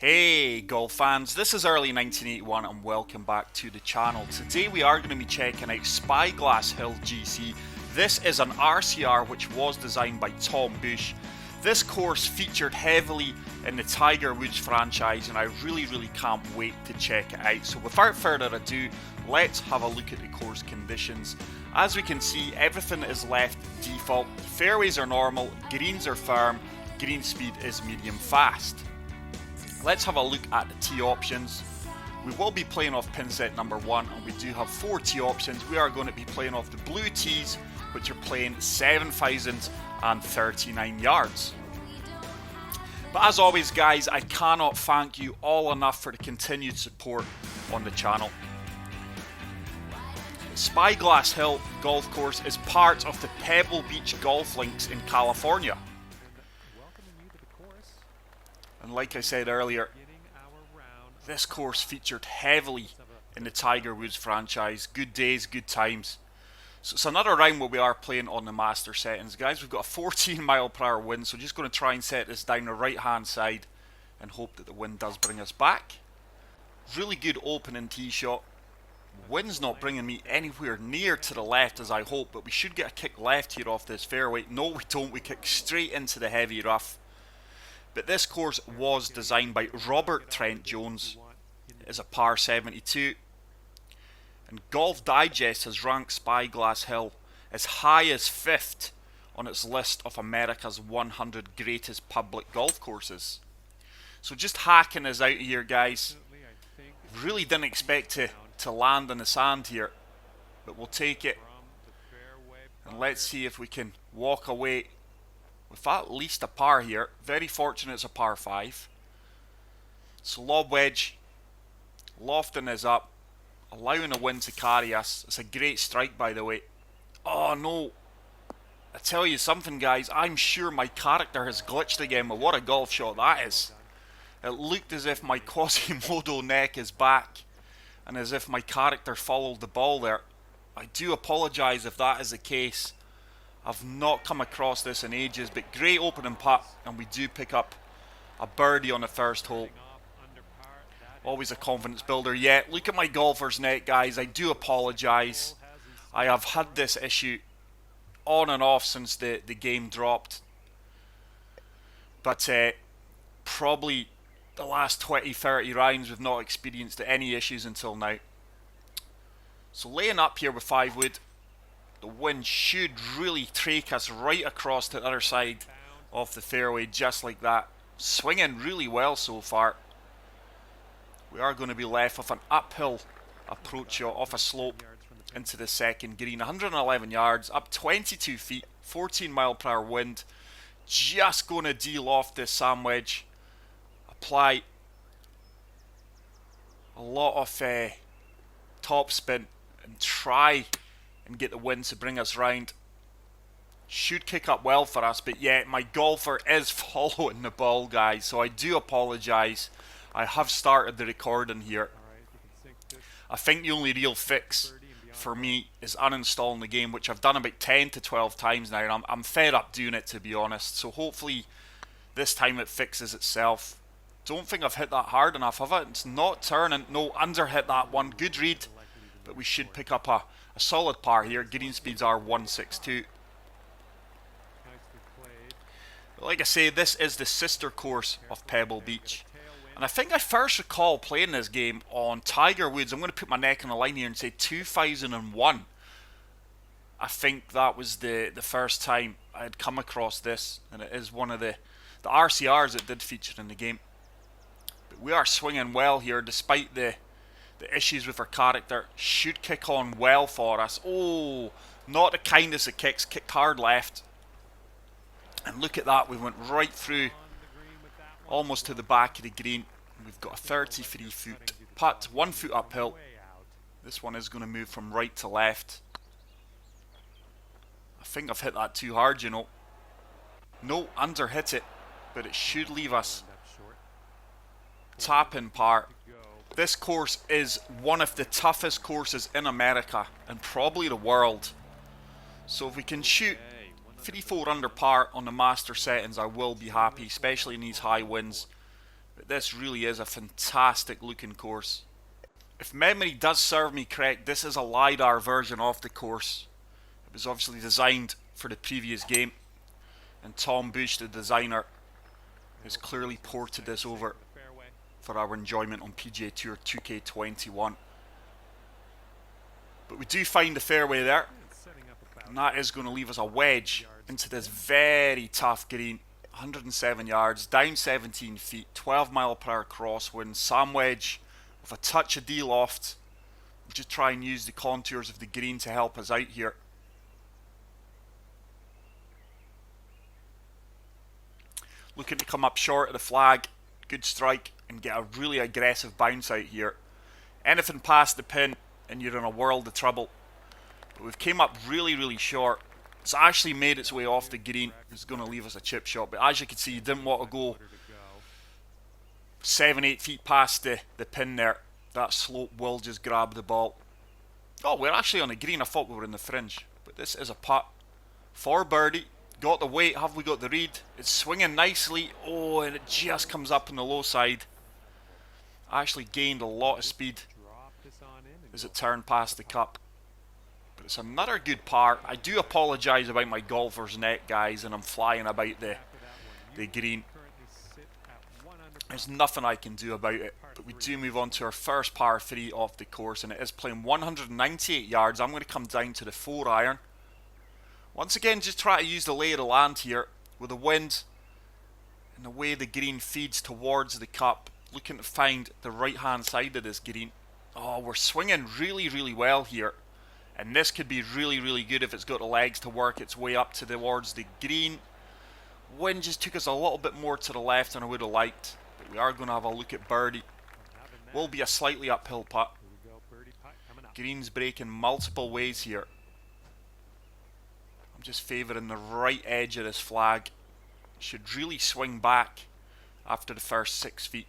Hey golf fans, this is early 1981 and welcome back to the channel. Today we are going to be checking out Spyglass Hill GC. This is an RCR which was designed by Tom Bush. This course featured heavily in the Tiger Woods franchise and I really can't wait to check it out. So without further ado, let's have a look at the course conditions. As we can see, everything is left default. Fairways are normal, greens are firm, green speed is medium fast. Let's have a look at the tee options. We will be playing off pin set number 1 and we do have 4 tee options. We are going to be playing off the blue tees which are playing 7,039 yards. But as always guys, I cannot thank you all enough for the continued support on the channel. Spyglass Hill Golf Course is part of the Pebble Beach golf links in California. And like I said earlier, this course featured heavily in the Tiger Woods franchise. Good days, good times. So it's another round where we are playing on the master settings. Guys, we've got a 14 mile per hour wind, so just going to try and set this down the right hand side and hope that the wind does bring us back. Really good opening tee shot. Wind's not bringing me anywhere near to the left as I hope, but we should get a kick left here off this fairway. No, we don't. We kick straight into the heavy rough. But this course was designed by Robert Trent Jones. It is a par 72. And Golf Digest has ranked Spyglass Hill as high as 5th on its list of America's 100 greatest public golf courses. So just hacking us out here guys. Really didn't expect to land in the sand here. But we'll take it. And let's see if we can walk away with at least a par here. Very fortunate it's a par 5. So lob wedge, lofting is up, allowing the wind to carry us. It's a great strike by the way. Oh no, I tell you something guys, I'm sure my character has glitched again, but what a golf shot that is. It looked as if my Quasimodo neck is back and as if my character followed the ball there. I do apologise if that is the case. I've not come across this in ages, but great opening putt, and we do pick up a birdie on the first hole. Always a confidence builder. Yeah, look at my golfer's net, guys. I do apologise. I have had this issue on and off since the game dropped. But probably the last 20-30 rounds we've not experienced any issues until now. So laying up here with 5 wood. The wind should really take us right across to the other side of the fairway, just like that. Swinging really well so far. We are going to be left with an uphill approach off a slope into the second green. 111 yards, up 22 feet, 14 mile per hour wind. Just going to de-loft this sand wedge. Apply a lot of top spin and try and get the wind to bring us round. Should kick up well for us, but yeah, my golfer is following the ball guys, so I do apologise. I have started the recording here. I think the only real fix for me is uninstalling the game, which I've done about 10 to 12 times now, and I'm fed up doing it to be honest, so hopefully this time it fixes itself. Don't think I've hit that hard enough, have I? It's not turning. No, under hit that one. Good read, but we should pick up a solid par here. Green speeds are 162. But like I say, this is the sister course of Pebble Beach. And I think I first recall playing this game on Tiger Woods. I'm going to put my neck on the line here and say 2001. I think that was the first time I had come across this. And it is one of the RCRs that did feature in the game. But we are swinging well here despite the issues with our character. Should kick on well for us. Oh, not the kindest of kicks. Kicked hard left. And look at that. We went right through almost to the back of the green. We've got a 33 foot putt. 1 foot uphill. This one is going to move from right to left. I think I've hit that too hard, you know. No, under hit it. But it should leave us tap-in par. This course is one of the toughest courses in America and probably the world. So if we can shoot 3-4 under par on the master settings, I will be happy, especially in these high winds. But this really is a fantastic looking course. If memory does serve me correct, this is a LiDAR version of the course. It was obviously designed for the previous game, and Tom Bush, the designer, has clearly ported this over for our enjoyment on PGA Tour 2K21. But we do find the fairway there, and that is going to leave us a wedge into this very tough green. 107 yards, down 17 feet, 12 mile per hour crosswind, sand wedge with a touch of D-loft. We'll just try and use the contours of the green to help us out here. Looking to come up short of the flag, good strike, and get a really aggressive bounce out here. Anything past the pin and you're in a world of trouble. But we've came up really short. It's actually made its way off the green. It's going to leave us a chip shot, but as you can see, you didn't want to go 7-8 feet past the pin there. That slope will just grab the ball. Oh, we're actually on the green. I thought we were in the fringe, but this is a putt for birdie. Got the weight. Have we got the read? It's swinging nicely. Oh, and it just comes up on the low side. Actually gained a lot of speed as it turned past the cup. But it's another good par. I do apologise about my golfer's net, guys, and I'm flying about the green. There's nothing I can do about it. But we do move on to our first par 3 of the course, and it is playing 198 yards. I'm going to come down to the 4-iron. Once again, just try to use the lay of the land here with the wind and the way the green feeds towards the cup. Looking to find the right hand side of this green. Oh, we're swinging really well here. And this could be really good if it's got the legs to work its way up towards the green. Wind just took us a little bit more to the left than I would have liked. But we are going to have a look at birdie. Will be a slightly uphill putt. Green's breaking multiple ways here. I'm just favouring the right edge of this flag. Should really swing back after the first 6 feet.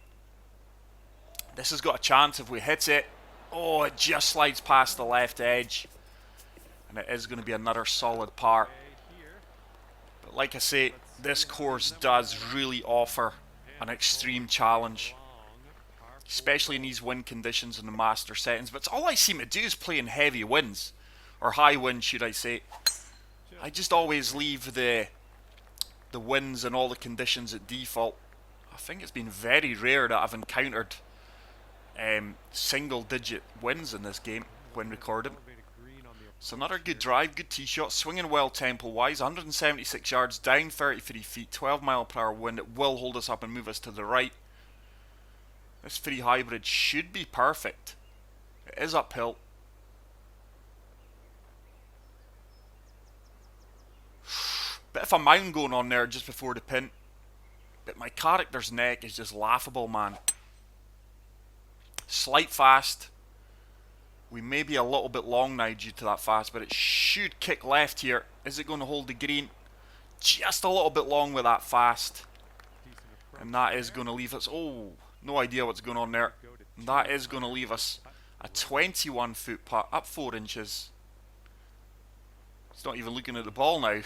This has got a chance if we hit it. Oh, it just slides past the left edge. And it is going to be another solid par. But like I say, this course does really offer an extreme challenge. Especially in these wind conditions in the master settings. But all I seem to do is play in heavy winds. Or high winds, should I say. I just always leave the winds and all the conditions at default. I think it's been very rare that I've encountered single digit wins in this game when recording. So another good drive, good tee shot, swinging well tempo wise, 176 yards, down 33 feet, 12 mile per hour wind. It will hold us up and move us to the right. This 3 hybrid should be perfect. It is uphill. Bit of a mound going on there just before the pin. But my character's neck is just laughable, man. Slight fast. We may be a little bit long now due to that fast, but it should kick left here. Is it going to hold the green? Just a little bit long with that fast. And that is going to leave us... Oh, no idea what's going on there. And that is going to leave us a 21 foot putt, up 4 inches. It's not even looking at the ball now.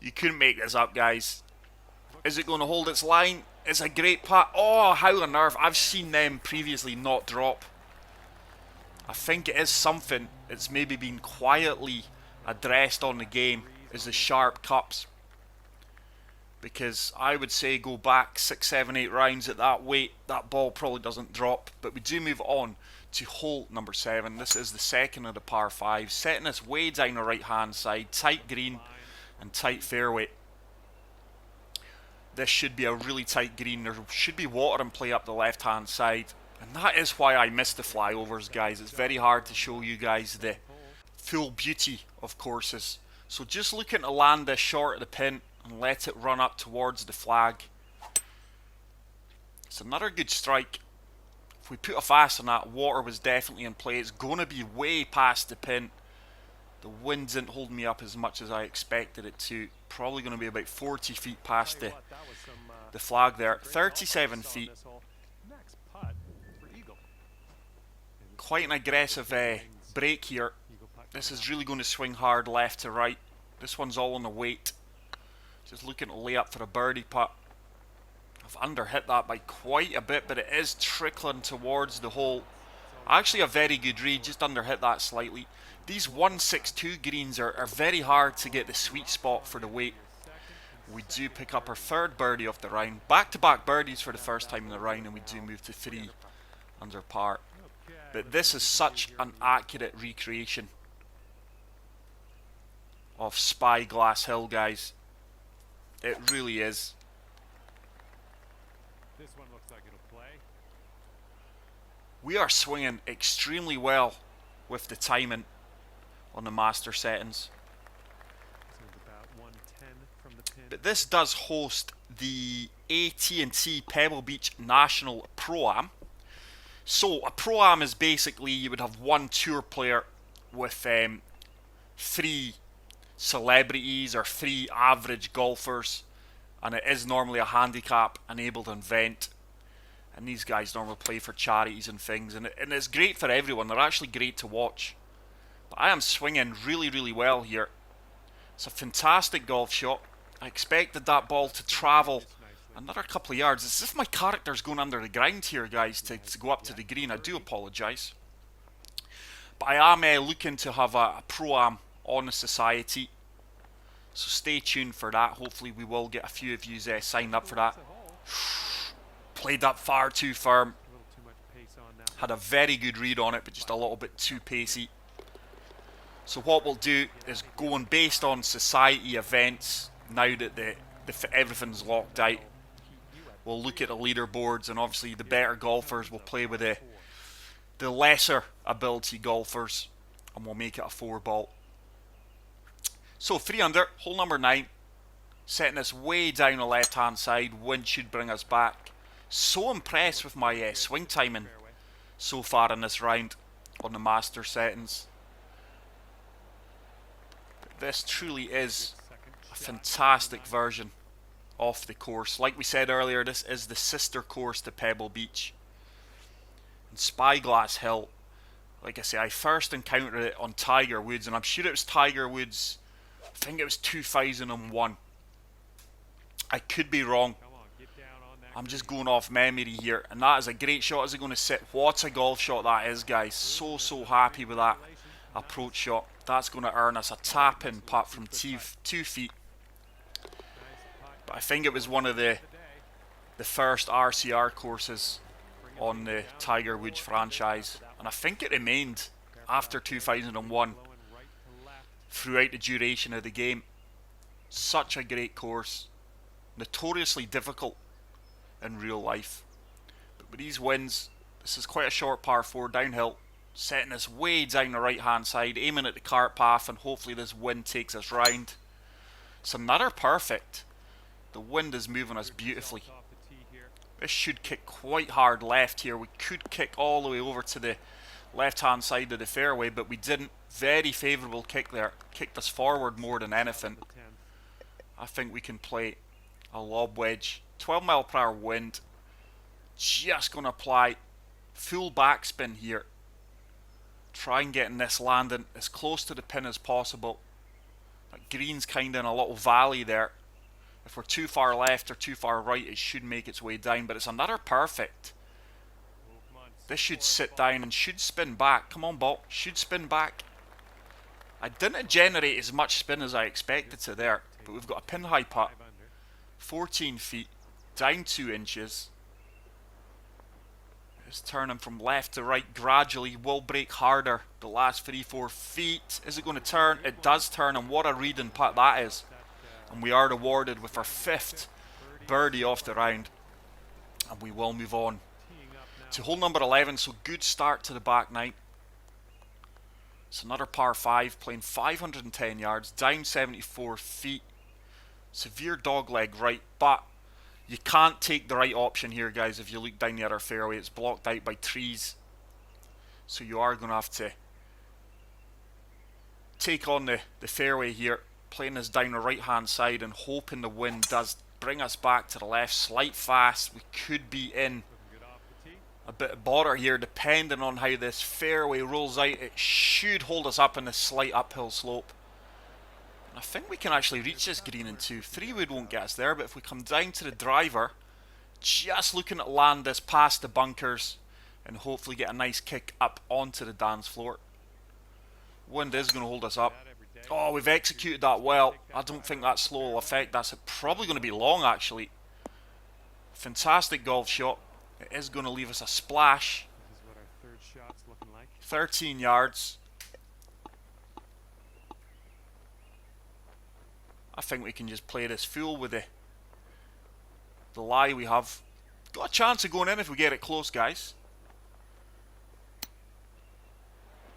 You couldn't make this up, guys. Is it going to hold its line? It's a great putt. Oh, how on earth. I've seen them previously not drop. I think it is something that's maybe been quietly addressed on the game, is the sharp cups. Because I would say go back 6, 7, 8 rounds at that weight, that ball probably doesn't drop. But we do move on to hole number 7. This is the second of the par 5, setting us way down the right hand side, tight green and tight fairway. This should be a really tight green. There should be water in play up the left hand side, and that is why I miss the flyovers, guys. It's very hard to show you guys the full beauty of courses. So just looking to land this short of the pin and let it run up towards the flag. It's another good strike. If we put a fast on that, water was definitely in play. It's going to be way past the pin. The wind didn't hold me up as much as I expected it to. Probably going to be about 40 feet past the flag there. 37 feet. Quite an aggressive break here. This is really going to swing hard left to right. This one's all on the weight. Just looking to lay up for a birdie putt. I've underhit that by quite a bit, but it is trickling towards the hole. Actually a very good read, just underhit that slightly. These 162 greens are very hard to get the sweet spot for the weight. We do pick up our third birdie of the round. Back-to-back birdies for the first time in the round, and we do move to 3 under par. But this is such an accurate recreation of Spyglass Hill, guys. It really is. This one looks like it'll play. We are swinging extremely well with the timing on the master settings. About 110 from the pin. But this does host the AT&T Pebble Beach National Pro-Am. So a Pro-Am is basically, you would have one tour player with 3 celebrities or 3 average golfers, and it is normally a handicap enabled event, and these guys normally play for charities and things, and it's great for everyone. They're actually great to watch. But I am swinging really well here. It's a fantastic golf shot. I expected that ball to travel another couple of yards. It's as if my character's going under the ground here, guys, to go up to the green. I do apologise. But I am looking to have a Pro-Am on the society, so stay tuned for that. Hopefully we will get a few of you signed up for that. Played that far too firm. Had a very good read on it, but just a little bit too pacey. So what we'll do is, going based on society events, now that everything's locked out, we'll look at the leaderboards, and obviously the better golfers will play with the lesser ability golfers, and we'll make it a 4-ball. So 3 under, hole number 9, setting us way down the left hand side. Wind should bring us back. So impressed with my swing timing so far in this round on the master settings. But this truly is a fantastic version of the course. Like we said earlier, this is the sister course to Pebble Beach. And Spyglass Hill, like I say, I first encountered it on Tiger Woods, and I'm sure it was Tiger Woods, I think it was 2001. I could be wrong. I'm just going off memory here, and that is a great shot. Is it going to sit? What a golf shot that is, guys. So happy with that approach shot. That's going to earn us a tap-in putt from 2 feet. But I think it was one of the first RCR courses on the Tiger Woods franchise, and I think it remained after 2001 throughout the duration of the game. Such a great course, notoriously difficult in real life, but with these winds, this is quite a short par 4 downhill, setting us way down the right hand side, aiming at the cart path, and hopefully this wind takes us round. It's another perfect. The wind is moving us beautifully. This should kick quite hard left here. We could kick all the way over to the left hand side of the fairway, but we didn't. Very favourable kick there. Kicked us forward more than anything. I think we can play a lob wedge. 12 mile per hour wind. Just going to apply full backspin here. Try and get in this landing as close to the pin as possible. That green's kind of in a little valley there. If we're too far left or too far right, it should make its way down, but it's another perfect. This should sit down and should spin back. Come on, ball. Should spin back. I didn't generate as much spin as I expected to there, but we've got a pin high putt. 14 feet, down 2 inches. It's turning from left to right gradually. Will break harder the last 3-4 feet. Is it going to turn? It does turn, and what a reading putt that is. And we are rewarded with our 5th birdie off the round, and we will move on to hole number 11. So good start to the back 9. It's another par 5, playing 510 yards, down 74 feet. Severe dogleg right, but you can't take the right option here, guys. If you look down the other fairway, it's blocked out by trees, so you are going to have to take on the fairway here, playing this down the right hand side and hoping the wind does bring us back to the left. Slight fast. We could be in a bit of bother here depending on how this fairway rolls out. It should hold us up in this slight uphill slope. And I think we can actually reach this green in 2. 3 wood won't get us there, but if we come down to the driver, Just looking to land this past the bunkers and hopefully get a nice kick up onto the dance floor. Wind is going to hold us up. Oh, we've executed that well. I don't think that slow will affect. That's probably going to be long, actually. Fantastic golf shot. It is going to leave us a splash. 13 yards. I think we can just play this full with the lie we have. Got a chance of going in if we get it close, guys.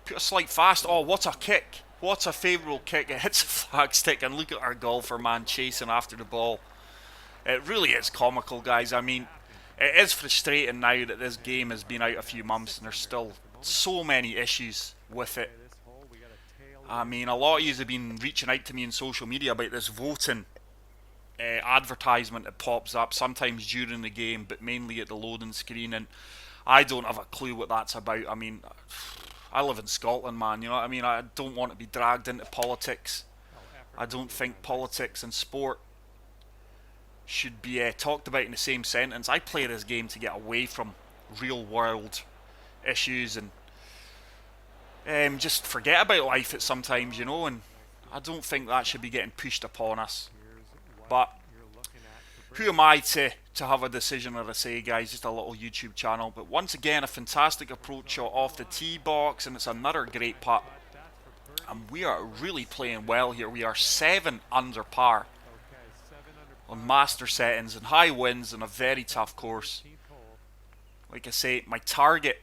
Put a slight fast. Oh, what a kick. What a favourable kick. It hits the flag stick, and look at our golfer, man, chasing after the ball. It really is comical, guys. I mean, it is frustrating now that this game has been out a few months and there's still so many issues with it. I mean, a lot of you have been reaching out to me on social media about this voting advertisement that pops up sometimes during the game, but mainly at the loading screen, and I don't have a clue what that's about. I mean, I live in Scotland, man, you know what I mean? I don't want to be dragged into politics. I don't think politics and sport should be talked about in the same sentence. I play this game to get away from real world issues and just forget about life at sometimes, you know, and I don't think that should be getting pushed upon us. But who am I to have a decision or a say, guys? Just a little YouTube channel. But once again, a fantastic approach shot off the tee box, and it's another great putt. And we are really playing well here. We are 7 under par on master settings and high winds and a very tough course. Like I say, my target,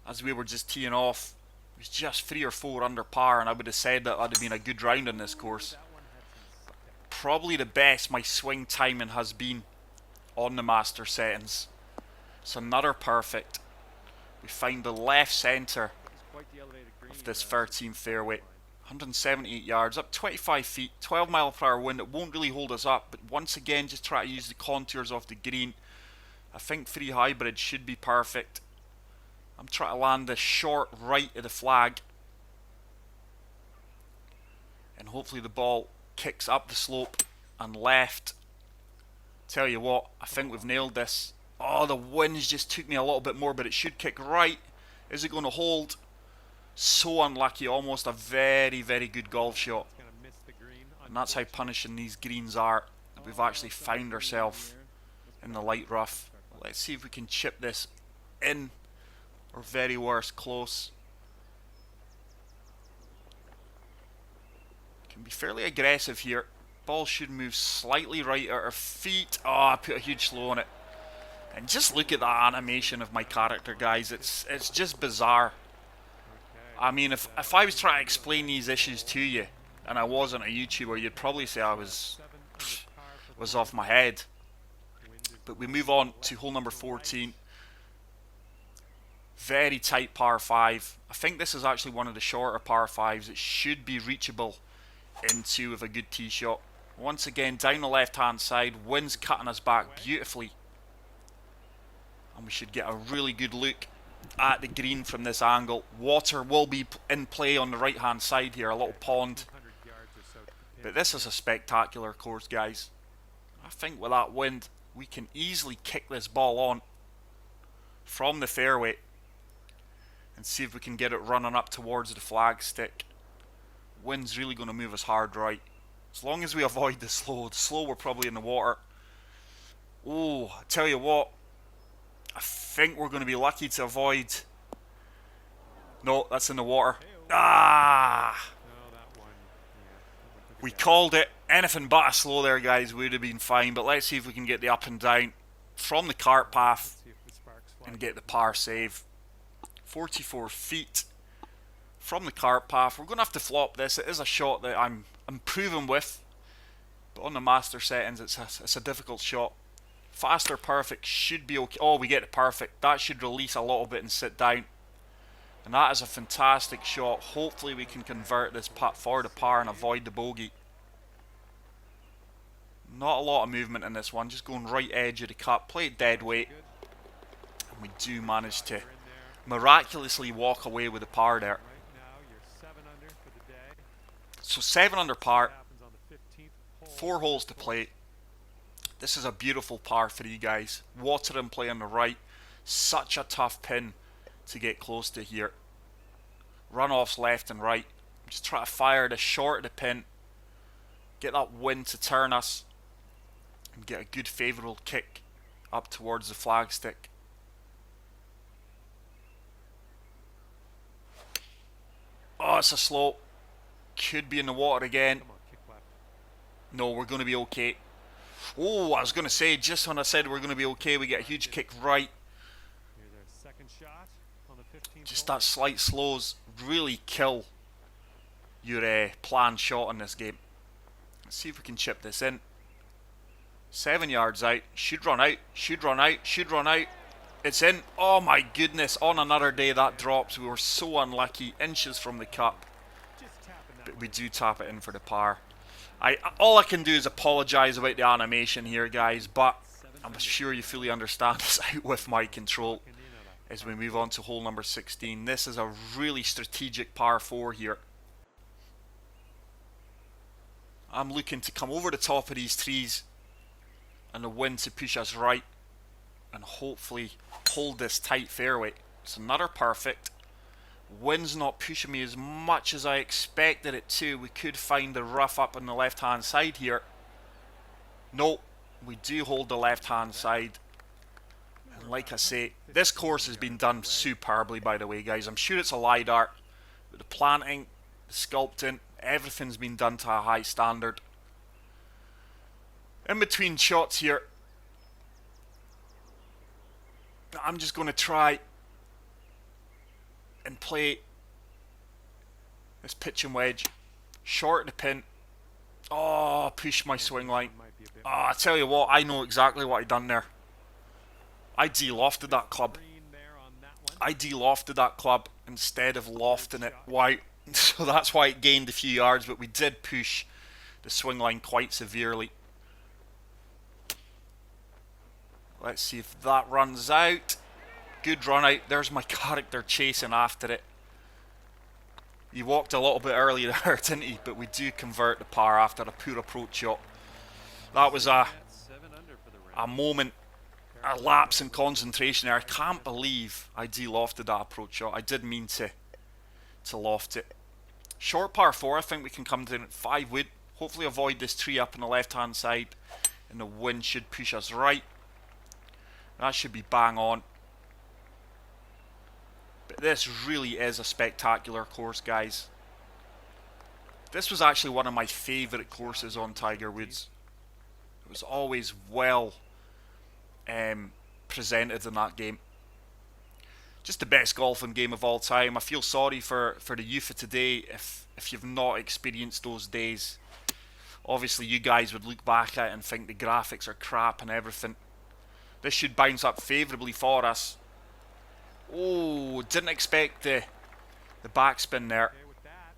as we were just teeing off, was just 3 or 4 under par, and I would have said that would have been a good round in this course. Probably the best my swing timing has been on the master settings. It's another perfect. We find the left centre of this 13th fairway. 178 yards, up 25 feet, 12 mile per hour wind. It won't really hold us up, but once again, just try to use the contours of the green. I think 3 hybrid should be perfect. I'm trying to land this short right of the flag, and hopefully the ball kicks up the slope and left. Tell you what, I think we've nailed this. Oh, the winds just took me a little bit more, but it should kick right. Is it going to hold? So unlucky. Almost a very, very good golf shot. And that's how punishing these greens are. We've actually found ourselves in the light rough. Let's see if we can chip this in, or very worst, close. Can be fairly aggressive here. Ball should move slightly right at our feet. Oh, I put a huge slow on it. And just look at that animation of my character, guys. It's just bizarre. I mean, if I was trying to explain these issues to you and I wasn't a YouTuber, you'd probably say I was off my head. But we move on to hole number 14. Very tight par 5. I think this is actually one of the shorter par 5s. It should be reachable into with a good tee shot. Once again, down the left hand side, wind's cutting us back beautifully, and we should get a really good look at the green from this angle. Water will be in play on the right hand side here, a little pond, but this is a spectacular course, guys. I think with that wind we can easily kick this ball on from the fairway and see if we can get it running up towards the flag stick. Wind's really going to move us hard right. As long as we avoid the slow. The slow, we're probably in the water. Oh, I tell you what. I think we're going to be lucky to avoid. No, that's in the water. Ah! We called it. Anything but a slow there, guys. Would have been fine. But let's see if we can get the up and down from the cart path and get the par save. 44 feet from the cart path. We're going to have to flop this. It is a shot that I'm improving with, but on the master settings it's a difficult shot. Faster perfect should be okay. Oh, we get it perfect. That should release a little bit and sit down, and that is a fantastic shot. Hopefully we can convert this putt for the par and avoid the bogey. Not a lot of movement in this one, just going right edge of the cup. Play it dead weight, and we do manage to miraculously walk away with the par there. So 7 under par, 4 holes to play. This is a beautiful par 3, guys. Water in play on the right. Such a tough pin to get close to here. Runoffs left and right. Just try to fire this short of the pin. Get that wind to turn us. And get a good favourable kick up towards the flagstick. Oh, it's a slope. Could be in the water again. Come on, kick left. No, we're going to be okay. Oh, I was going to say, just when I said we're going to be okay, we get a huge kick right. Here's our second shot on the 15th Just hole. that slight slows really kill your planned shot in this game. Let's see if we can chip this in. 7 yards out. Should run out. Should run out. Should run out. It's in. Oh my goodness. On another day that drops. We were so unlucky. Inches from the cup. Just tapping that But one. we do tap it in for the par. All I can do is apologise about the animation here, guys, but I'm sure you fully understand it's out with my control Walking in at a as we move on to hole number 16. This is a really strategic par 4 here. I'm looking to come over the top of these trees and the wind to push us right and hopefully hold this tight fairway. It's another perfect. Wind's not pushing me as much as I expected it to. We could find the rough up on the left hand side here. No, we do hold the left hand side. And like I say, this course has been done superbly, by the way, guys. I'm sure it's a LiDAR, but the planting, the sculpting, everything's been done to a high standard. In between shots here, I'm just going to try and play this pitch and wedge short of the pin. Oh, push my swing line. might be a bit Oh, I tell you what, I know exactly what I done there. I de-lofted that club. green there on that one. I de-lofted that club instead of lofting it wide. So that's why it gained a few yards, but we did push the swing line quite severely. Let's see if that runs out. Good run out. There's my character chasing after it. He walked a little bit earlier there, didn't he? But we do convert the par after a poor approach shot. That was a That's 7 under for the round. moment, a lapse in concentration there. I can't believe I de-lofted that approach shot. I did mean to loft it. Short par 4, I think we can come down at 5 wood. Hopefully avoid this tree up on the left hand side. And the wind should push us right. That should be bang on. But this really is a spectacular course, guys. This was actually one of my favourite courses on Tiger Woods. It was always well presented in that game. Just the best golfing game of all time. I feel sorry for the youth of today if you've not experienced those days. Obviously you guys would look back at it and think the graphics are crap and everything. This should bounce up favourably for us. Oh, didn't expect the backspin there. Okay with that.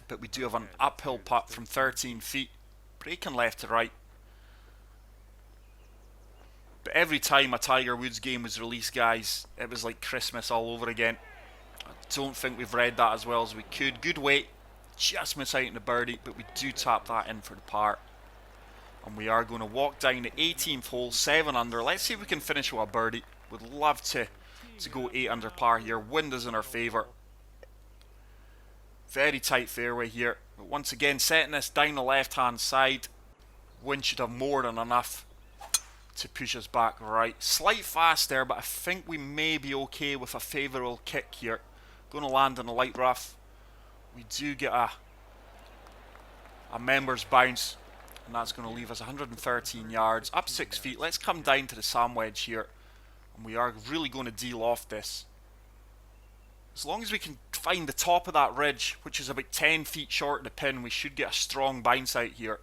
But we do have an uphill putt from 13 feet. Breaking left to right. But every time a Tiger Woods game was released, guys, it was like Christmas all over again. I don't think we've read that as well as we could. Good weight. Just miss out on the birdie, but we do tap that in for the par. And we are going to walk down the 18th hole, 7 under. Let's see if we can finish with a birdie. Would love to go 8 under par here. Wind is in our favour. Very tight fairway here. But once again, setting this down the left hand side. Wind should have more than enough to push us back right. Slight fast there, but I think we may be okay with a favourable kick here. Going to land in a light rough. We do get a member's bounce. And that's going to leave us 113 yards. Up 6 feet. Let's come down to the sand wedge here. And we are really going to de-loft this. As long as we can find the top of that ridge, which is about 10 feet short of the pin, we should get a strong bounce out here.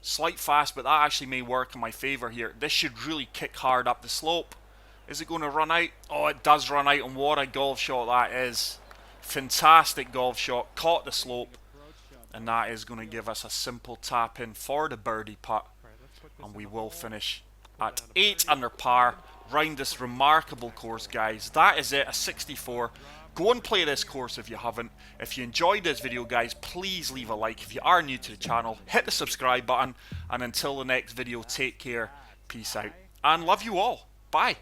Slight fast, but that actually may work in my favour here. This should really kick hard up the slope. Is it going to run out? Oh, it does run out, and what a golf shot that is. Fantastic golf shot. Caught the slope. And that is going to give us a simple tap in for the birdie putt. Right, let's put this And in we the will hole. finish at 8 under par. Round this remarkable course, guys. That is it, a 64. Go and play this course if you haven't. If you enjoyed this video, guys, please leave a like. If you are new to the channel, hit the subscribe button. And until the next video, take care, peace out, and love you all. Bye.